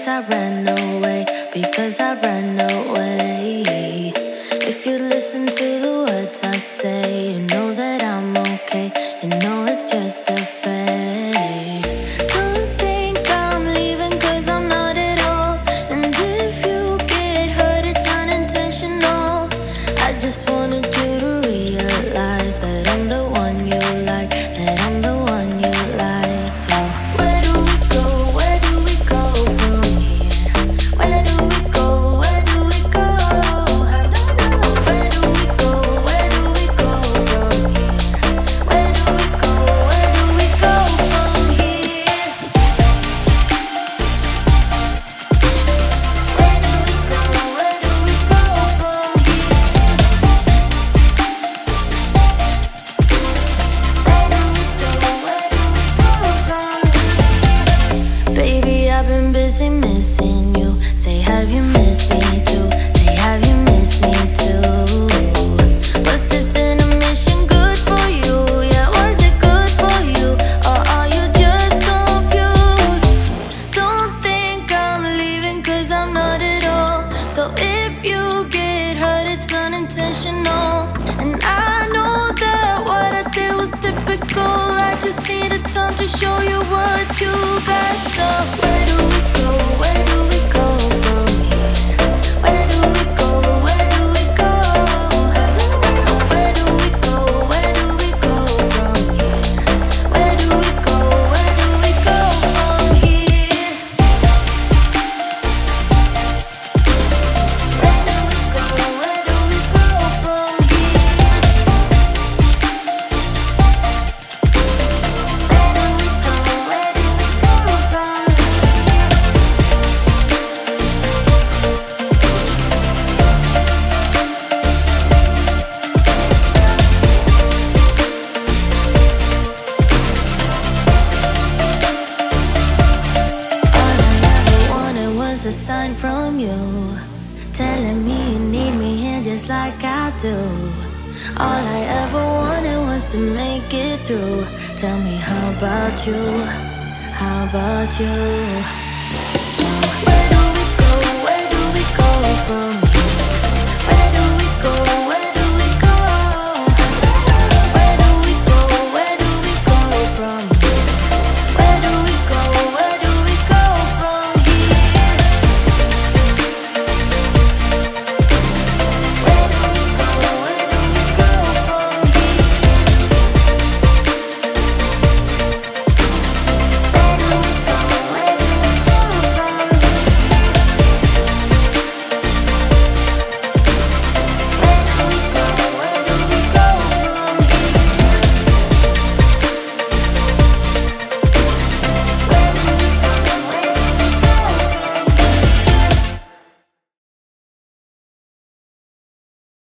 because I ran away, because I ran away. If you listen to the words I say, you know that I'm okay, you know it's just a phase. Don't think I'm leaving cause I'm not at all. And if you get hurt it's unintentional. I just wanted you to realize that I'm the one you like, that I'm the one you like. So where do we go, where do we go from here? Where do we go, where do we go? I don't know. Where do we go, where do we go from here? Where do we go, where do we go from here? Where do we go, where do we go from here? Baby, I've been busy missing you. Say, have you missed me too? Say, have you missed me too? Was this intermission good for you? Yeah, was it good for you? Or are you just confused? Don't think I'm leaving cause I'm not at all. So if you get hurt it's unintentional. And I know that what I did was typical. I just needed time to show you what you got. So where do we go, where do we go from here? Where do we go, where do we go? I don't know. Where do we go, where do we go from here? Where do we go, where do we go from here? Where do we go, where do we go from here? Where do we go, where do we go from here? All I ever wanted was a sign from you, telling me you need me here just like I do. All I ever wanted was to make it through. Tell me, how about you? How about you? So where do we go? Where do we go from here?